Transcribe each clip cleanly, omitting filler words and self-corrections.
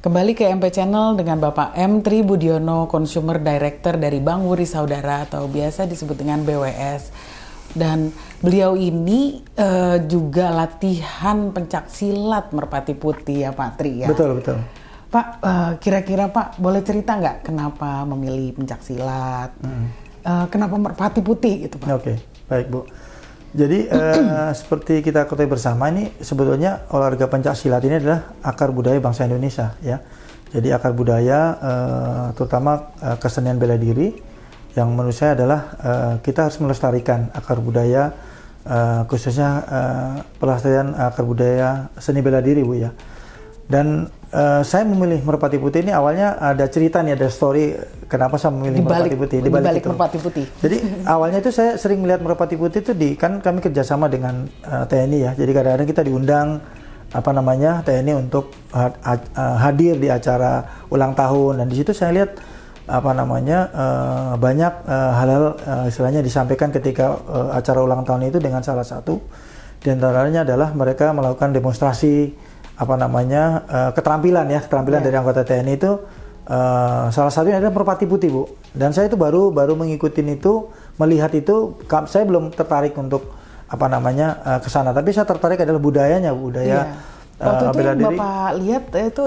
Kembali ke MP Channel dengan Bapak M. Tri Budiono, Consumer Director dari Bank Wuri Saudara atau biasa disebut dengan BWS. Dan beliau ini juga latihan pencak silat Merpati Putih ya Pak Tri ya? Betul, betul. Pak, kira-kira Pak boleh cerita nggak kenapa memilih pencak silat? Kenapa Merpati Putih gitu Pak? Oke, baik Bu. Jadi seperti kita ketahui bersama ini sebetulnya olahraga pencak silat ini adalah akar budaya bangsa Indonesia ya. Jadi akar budaya terutama kesenian bela diri yang menurut saya adalah kita harus melestarikan akar budaya khususnya pelestarian akar budaya seni bela diri Bu ya. Dan saya memilih Merpati Putih ini awalnya ada cerita nih, ada story kenapa saya memilih Merpati Putih. Di balik Merpati Putih. Jadi awalnya itu saya sering melihat Merpati Putih itu kan kami kerjasama dengan TNI ya. Jadi kadang-kadang kita diundang TNI untuk hadir di acara ulang tahun, dan di situ saya lihat banyak hal-hal istilahnya disampaikan ketika acara ulang tahun itu, dengan salah satu di antaranya adalah mereka melakukan demonstrasi keterampilan dari anggota TNI itu, salah satunya adalah Merpati Putih Bu. Dan saya itu baru mengikuti itu, melihat itu, saya belum tertarik untuk ke sana, tapi saya tertarik adalah budayanya, budaya waktu itu bela yang diri. Bapak lihat itu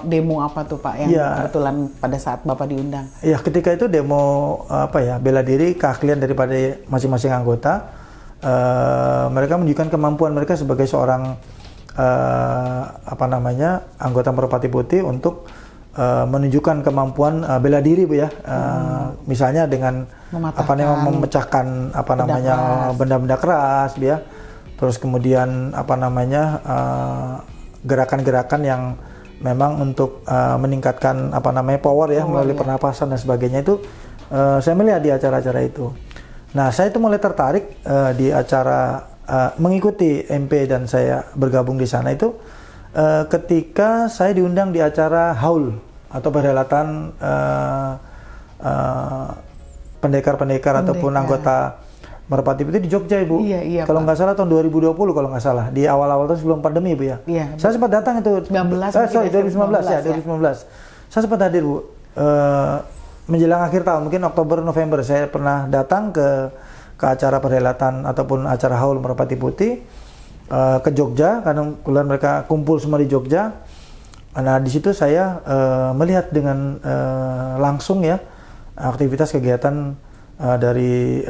demo apa tuh Pak yang kebetulan pada saat Bapak diundang? Ya, ketika itu demo bela diri, keahlian daripada masing-masing anggota. Mereka menunjukkan kemampuan mereka sebagai seorang anggota Merpati Putih untuk menunjukkan kemampuan bela diri Bu ya. Misalnya dengan memecahkan benda-benda keras Bu ya. Terus kemudian gerakan-gerakan yang memang untuk meningkatkan power ya, melalui pernapasan dan sebagainya itu saya melihat di acara-acara itu. Nah, saya itu mulai tertarik di acara mengikuti MP dan saya bergabung di sana itu ketika saya diundang di acara haul atau perhelatan pendekar-pendekar ataupun anggota Merpati Putih di Jogja Ibu. Iya, kalau nggak salah tahun 2020 kalau nggak salah, di awal-awal tahun sebelum pandemi Bu ya. Iya, saya sempat datang itu 2019 ya. 2019. Saya sempat hadir Bu. Menjelang akhir tahun, mungkin Oktober November, saya pernah datang ke acara perhelatan ataupun acara haul Merpati Putih ke Jogja, karena kemudian mereka kumpul semua di Jogja. Nah, di situ saya melihat dengan langsung ya aktivitas kegiatan dari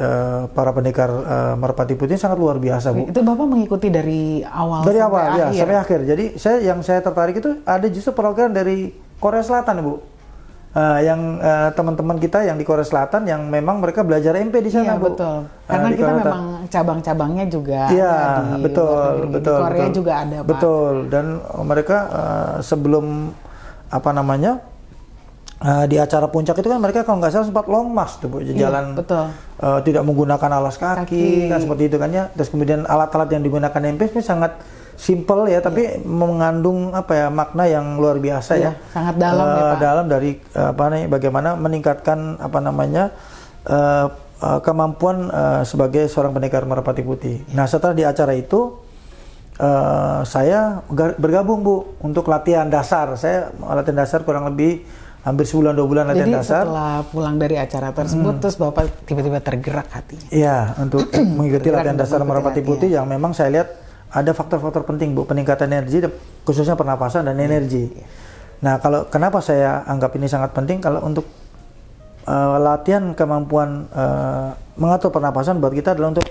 para pendekar Merpati Putih sangat luar biasa Bu. Itu Bapak mengikuti dari awal sampai akhir. Jadi yang saya tertarik itu ada justru perwakilan dari Korea Selatan Bu. Yang teman-teman kita yang di Korea Selatan yang memang mereka belajar MP di sana Bu. Betul. Karena kita memang cabang-cabangnya juga betul. Di Korea juga ada Pak. Betul. Dan mereka sebelum di acara puncak itu kan mereka kalau nggak salah sempat long march tuh Bu, jalan tidak menggunakan alas kaki kan, seperti itu kan ya. Terus kemudian alat-alat yang digunakan MP itu sangat simple ya, tapi mengandung makna yang luar biasa ya. Sangat dalam ya Pak. Dalam dari bagaimana meningkatkan kemampuan sebagai seorang pendekar Merpati Putih. Nah, setelah di acara itu saya bergabung Bu untuk latihan dasar. Saya latihan dasar kurang lebih hampir sebulan 2 bulan latihan dasar. Jadi setelah pulang dari acara tersebut terus Bapak tiba-tiba tergerak hatinya. Iya, untuk mengikuti latihan dasar Merpati Putih yang memang saya lihat ada faktor-faktor penting Bu, peningkatan energi khususnya pernapasan dan energi. Nah, kenapa saya anggap ini sangat penting? Kalau untuk latihan kemampuan mengatur pernapasan buat kita adalah untuk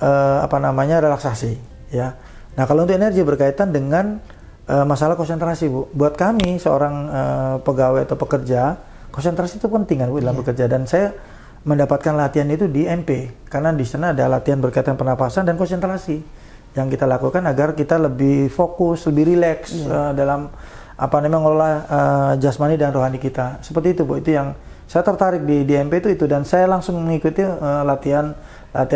relaksasi ya. Nah, kalau untuk energi berkaitan dengan masalah konsentrasi Bu. Buat kami seorang pegawai atau pekerja, konsentrasi itu penting kan Bu dalam bekerja, dan saya mendapatkan latihan itu di MP karena di sana ada latihan berkaitan pernapasan dan konsentrasi yang kita lakukan agar kita lebih fokus, lebih rileks dalam mengelola jasmani dan rohani kita. Seperti itu Bu, itu yang saya tertarik di MP itu, dan saya langsung mengikuti latihan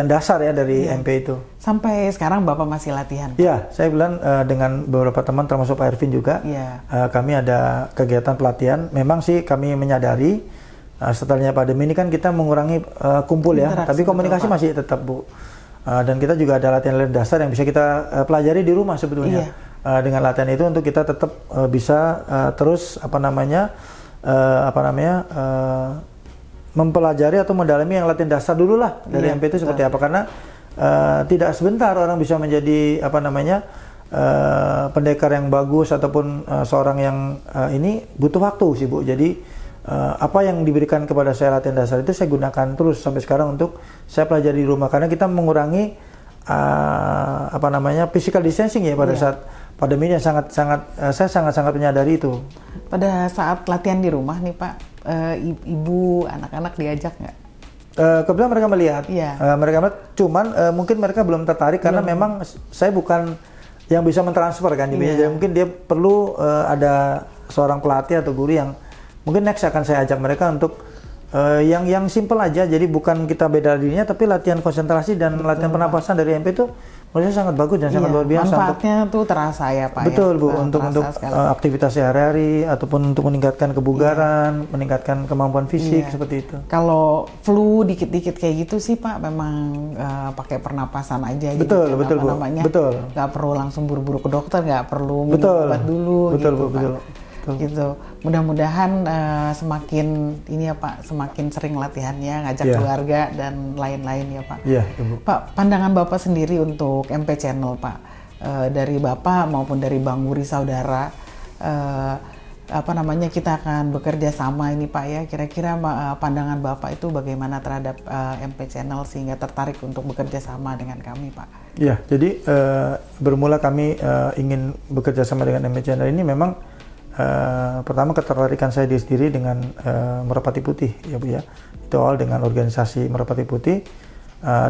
dasar ya dari MP itu. Sampai sekarang Bapak masih latihan? Iya, saya bilang dengan beberapa teman termasuk Pak Ervin juga, kami ada kegiatan pelatihan. Memang sih kami menyadari setelahnya pandemi ini kan kita mengurangi kumpul ya, tapi komunikasi masih tetap Bu. Dan kita juga ada latihan dasar yang bisa kita pelajari di rumah sebetulnya. dengan latihan itu untuk kita tetap bisa terus mempelajari atau mendalami yang latihan dasar dulu lah dari MP itu seperti apa, karena tidak sebentar orang bisa menjadi pendekar yang bagus ataupun seorang yang ini butuh waktu sih Bu. Jadi apa yang diberikan kepada saya latihan dasar itu saya gunakan terus sampai sekarang untuk saya pelajari di rumah, karena kita mengurangi physical distancing ya pada saat pandemi ini saya sangat menyadari itu. Pada saat latihan di rumah nih Pak, ibu anak-anak diajak nggak? Kebetulan mereka melihat, mereka melihat, cuman mungkin mereka belum tertarik karena memang saya bukan yang bisa mentransfer kan, jadi mungkin dia perlu ada seorang pelatih atau guru yang mungkin next akan saya ajak mereka untuk yang simple aja, jadi bukan kita beda dirinya tapi latihan konsentrasi dan latihan pernapasan dari MP itu menurut saya sangat bagus dan sangat luar biasa. Manfaatnya tuh terasa ya Pak. Betul Bu, untuk aktivitas sehari-hari ataupun untuk meningkatkan kebugaran, meningkatkan kemampuan fisik seperti itu. Kalau flu dikit-dikit kayak gitu sih Pak, memang pakai pernapasan aja. Betul, jadi betul Bu. Betul. Nggak perlu langsung buru-buru ke dokter, nggak perlu minum obat dulu. Betul gitu, Bu, Pak. betul. Gitu. Mudah-mudahan semakin ini ya Pak, semakin sering latihannya, ngajak keluarga dan lain-lain ya Pak. Iya, Ibu. Pak, pandangan Bapak sendiri untuk MP Channel Pak, dari Bapak maupun dari Bang Wuri Saudara, kita akan bekerja sama ini Pak ya. Kira-kira pandangan Bapak itu bagaimana terhadap MP Channel sehingga tertarik untuk bekerja sama dengan kami Pak? Ya, jadi bermula kami ingin bekerja sama dengan MP Channel ini memang pertama ketertarikan saya sendiri dengan Merpati Putih ya Bu ya. Itu awal dengan organisasi Merpati Putih,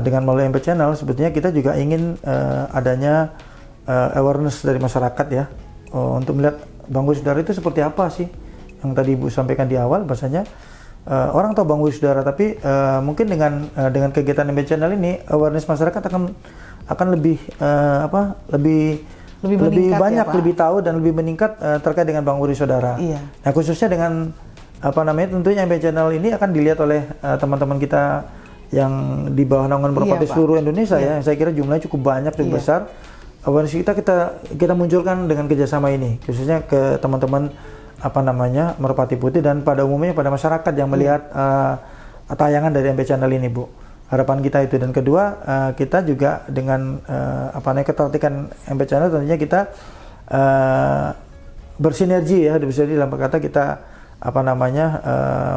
dengan melalui MP Channel sebetulnya kita juga ingin adanya awareness dari masyarakat ya, untuk melihat Bang Wuri Saudara itu seperti apa sih yang tadi Ibu sampaikan di awal. Bahasanya orang tahu Bang Wuri Saudara, tapi mungkin dengan kegiatan MP Channel ini awareness masyarakat akan lebih banyak, ya, lebih tahu dan lebih meningkat terkait dengan Bang Wuri Saudara. Iya. Nah khususnya dengan tentunya MP Channel ini akan dilihat oleh teman-teman kita yang di bawah naungan Merpati seluruh Indonesia ya. Saya kira jumlahnya cukup banyak, cukup besar. Awareness kita munculkan dengan kerjasama ini, khususnya ke teman-teman Merpati Putih dan pada umumnya pada masyarakat yang melihat tayangan dari MP Channel ini Bu. Harapan kita itu. Dan kedua, kita juga dengan ketertarikan MP Channel tentunya kita bersinergi ya, dalam kata kita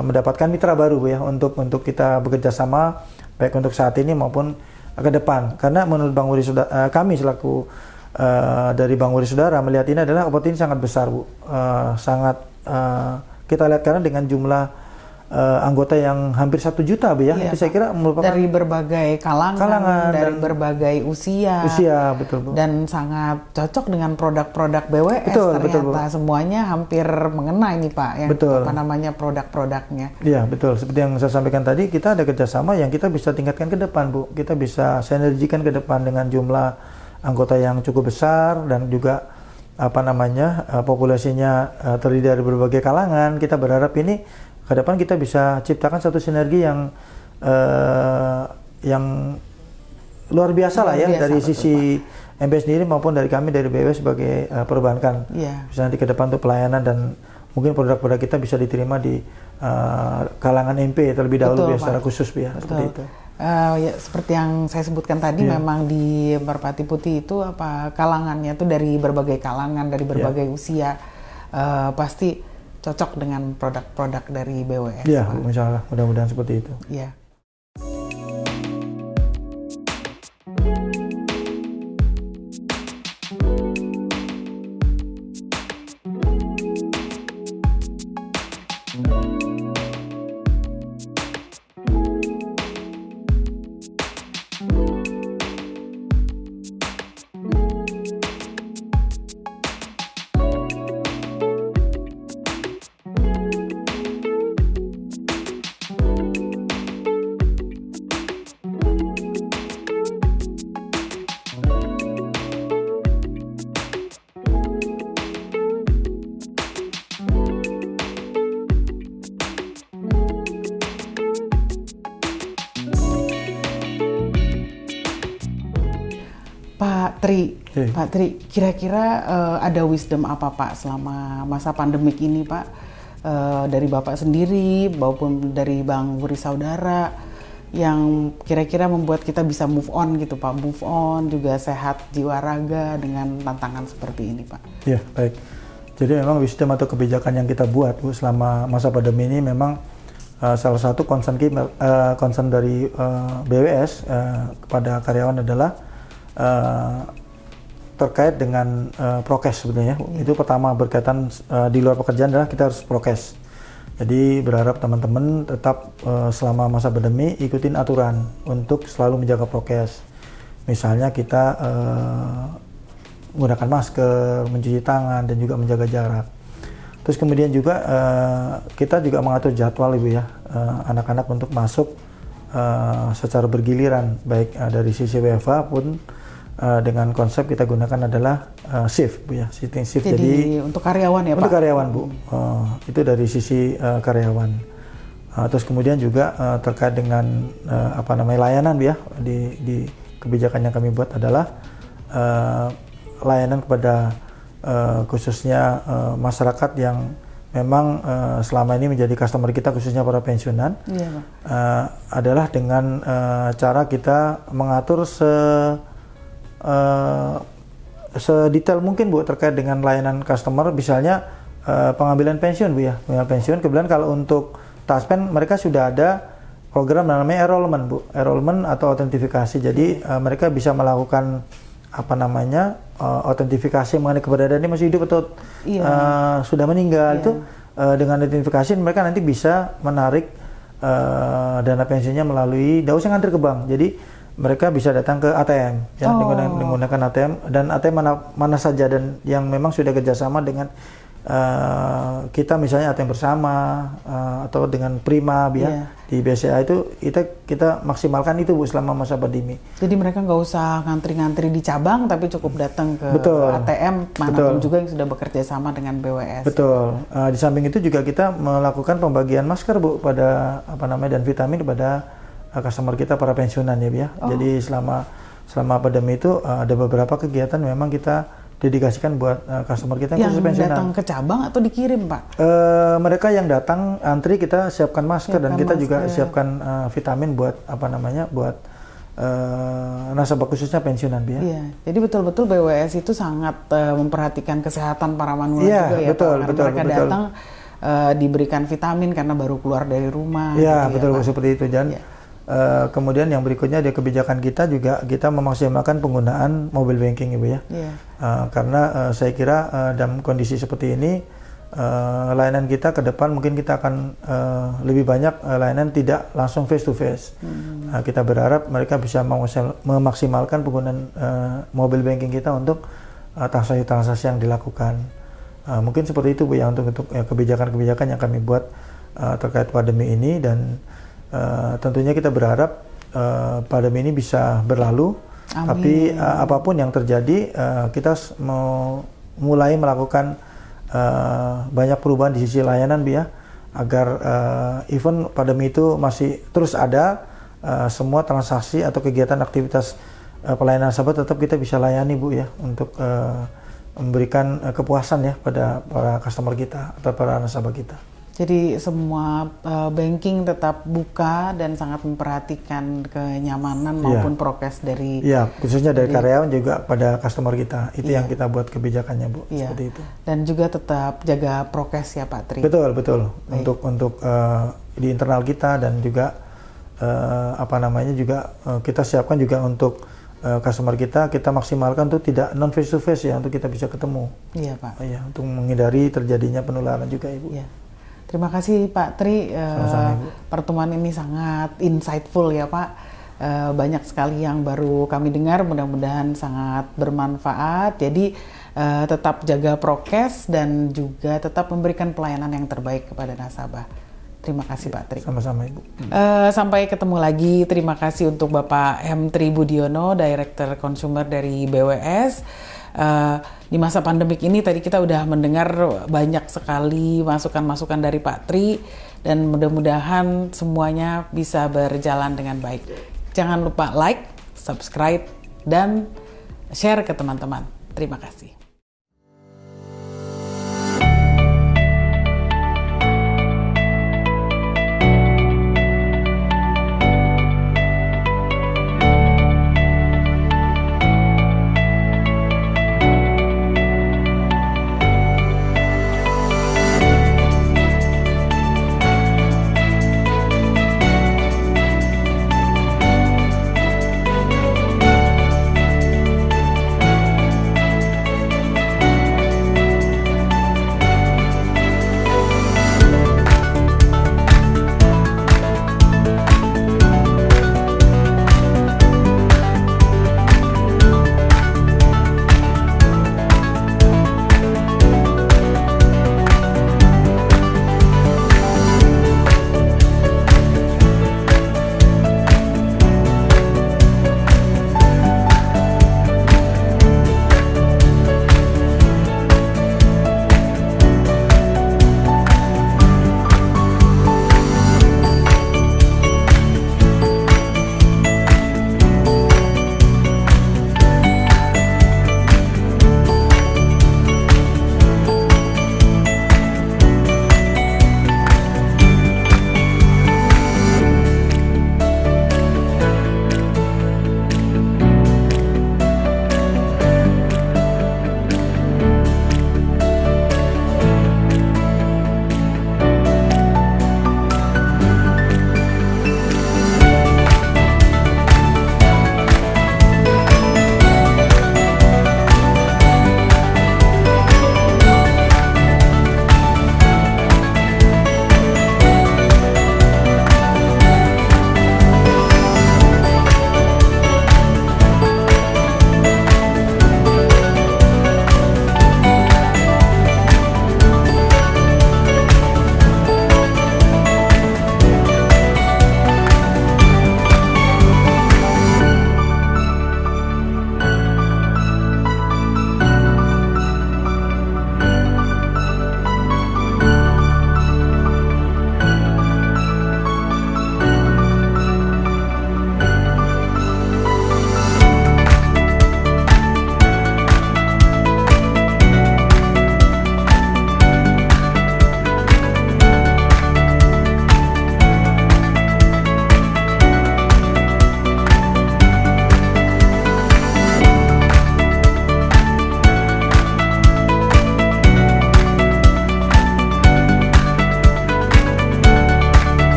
mendapatkan mitra baru Bu ya, untuk kita bekerja sama baik untuk saat ini maupun ke depan. Karena menurut Bang Wuri Saudara, kami selaku dari Bang Wuri Saudara melihat ini adalah opportunity sangat besar Bu. Kita lihat karena dengan jumlah anggota yang hampir 1 juta Bu ya. Itu saya kira merupakan dari berbagai kalangan dari berbagai usia, betul Bu. Dan sangat cocok dengan produk-produk BWS. Betul, semuanya hampir mengena ini Pak, yang produk-produknya. Iya betul, seperti yang saya sampaikan tadi, kita ada kerjasama yang kita bisa tingkatkan ke depan Bu. Kita bisa sinergikan ke depan dengan jumlah anggota yang cukup besar dan juga populasinya terdiri dari berbagai kalangan. Kita berharap ini ke depan kita bisa ciptakan satu sinergi yang luar biasa lah ya, dari sisi MP sendiri maupun dari kami dari BW sebagai perbankan. Bisa nanti ke depan untuk pelayanan dan mungkin produk-produk kita bisa diterima di kalangan MP terlebih dahulu secara khusus ya. Seperti itu. Ya, seperti yang saya sebutkan tadi, memang di Merpati Putih itu kalangannya tuh dari berbagai kalangan, dari berbagai usia, pasti cocok dengan produk-produk dari BWS. Iya, insya Allah, mudah-mudahan seperti itu. Iya. Pak Tri, Pak Tri, kira-kira ada wisdom apa Pak selama masa pandemik ini Pak, dari Bapak sendiri maupun dari Bang Wuri Saudara yang kira-kira membuat kita bisa move on gitu Pak, move on juga sehat jiwa raga dengan tantangan seperti ini Pak. Ya, baik. Jadi memang wisdom atau kebijakan yang kita buat Bu selama masa pandemi ini memang salah satu concern dari BWS kepada karyawan adalah terkait dengan prokes sebenarnya. Itu pertama berkaitan di luar pekerjaan adalah kita harus prokes. Jadi berharap teman-teman tetap selama masa pandemi ikutin aturan untuk selalu menjaga prokes. Misalnya kita menggunakan masker, mencuci tangan dan juga menjaga jarak. Terus kemudian juga kita juga mengatur jadwal Ibu ya, anak-anak untuk masuk secara bergiliran, baik dari sisi WFH pun dengan konsep kita gunakan adalah shift Bu ya, shifting shift. Jadi untuk karyawan ya Pak? Untuk karyawan Bu, itu dari sisi karyawan. Terus kemudian juga terkait dengan layanan Bu ya, di kebijakan yang kami buat adalah layanan kepada khususnya masyarakat yang memang selama ini menjadi customer kita, khususnya para pensiunan, adalah dengan cara kita mengatur sedetail mungkin Bu terkait dengan layanan customer, misalnya pengambilan pensiun Bu ya, pengambilan pensiun. Kemudian kalau untuk Taspen mereka sudah ada program namanya enrollment Bu, enrollment atau autentifikasi. Jadi mereka bisa melakukan autentifikasi mengenai keberadaannya masih hidup atau sudah meninggal. Itu dengan autentifikasi mereka nanti bisa menarik dana pensiunnya melalui, tidak usah ngantri ke bank. Jadi mereka bisa datang ke ATM ya, menggunakan ATM, dan ATM mana saja dan yang memang sudah kerjasama dengan kita, misalnya ATM bersama atau dengan Prima ya, di BCA itu kita maksimalkan itu Bu selama masa pandemi. Jadi mereka nggak usah ngantri-ngantri di cabang, tapi cukup datang ke ATM manapun juga yang sudah bekerja sama dengan BWS. Betul. Di samping itu juga kita melakukan pembagian masker Bu pada dan vitamin kepada customer kita para pensiunan ya Bu ya. Jadi selama pandemi itu ada beberapa kegiatan memang kita dedikasikan buat customer kita yang khusus pensiunan. Yang datang ke cabang atau dikirim Pak? Mereka yang datang antri kita siapkan masker, dan kita juga siapkan vitamin buat buat nasabah khususnya pensiunan Bu ya. Iya. Jadi betul-betul BWS itu sangat memperhatikan kesehatan para manula juga ya betul, Pak. Betul, mereka datang diberikan vitamin karena baru keluar dari rumah. Iya, gitu betul ya, seperti itu. Dan kemudian yang berikutnya ada kebijakan kita juga, kita memaksimalkan penggunaan mobile banking Ibu ya. Karena saya kira dalam kondisi seperti ini layanan kita ke depan mungkin kita akan lebih banyak layanan tidak langsung face to face. Kita berharap mereka bisa memaksimalkan penggunaan mobile banking kita untuk transaksi-transaksi yang dilakukan. Mungkin seperti itu Bu ya untuk kebijakan-kebijakan yang kami buat terkait pandemi ini, dan tentunya kita berharap pandemi ini bisa berlalu. Amin. Tapi apapun yang terjadi, kita mau mulai melakukan banyak perubahan di sisi layanan Bu ya, agar even pandemi itu masih terus ada, semua transaksi atau kegiatan aktivitas pelayanan nasabah tetap kita bisa layani Bu ya, untuk memberikan kepuasan ya pada para customer kita atau para nasabah kita. Jadi semua banking tetap buka dan sangat memperhatikan kenyamanan maupun prokes dari khususnya dari karyawan juga pada customer kita. Itu yang kita buat kebijakannya Bu, seperti itu. Dan juga tetap jaga prokes ya Pak Tri. Betul. Untuk di internal kita, dan juga juga kita siapkan juga untuk customer kita maksimalkan untuk tidak non face to face ya, untuk kita bisa ketemu. Iya Pak. Untuk menghindari terjadinya penularan juga Ibu. Iya. Terima kasih Pak Tri, pertemuan ini sangat insightful ya Pak. Banyak sekali yang baru kami dengar, mudah-mudahan sangat bermanfaat. Jadi tetap jaga prokes dan juga tetap memberikan pelayanan yang terbaik kepada nasabah. Terima kasih Pak Tri. Sama-sama Ibu. Sampai ketemu lagi. Terima kasih untuk Bapak M. Tri Budiono, Director Consumer dari BWS. Di masa pandemik ini tadi kita udah mendengar banyak sekali masukan-masukan dari Pak Tri, dan mudah-mudahan semuanya bisa berjalan dengan baik. Jangan lupa like, subscribe, dan share ke teman-teman. Terima kasih.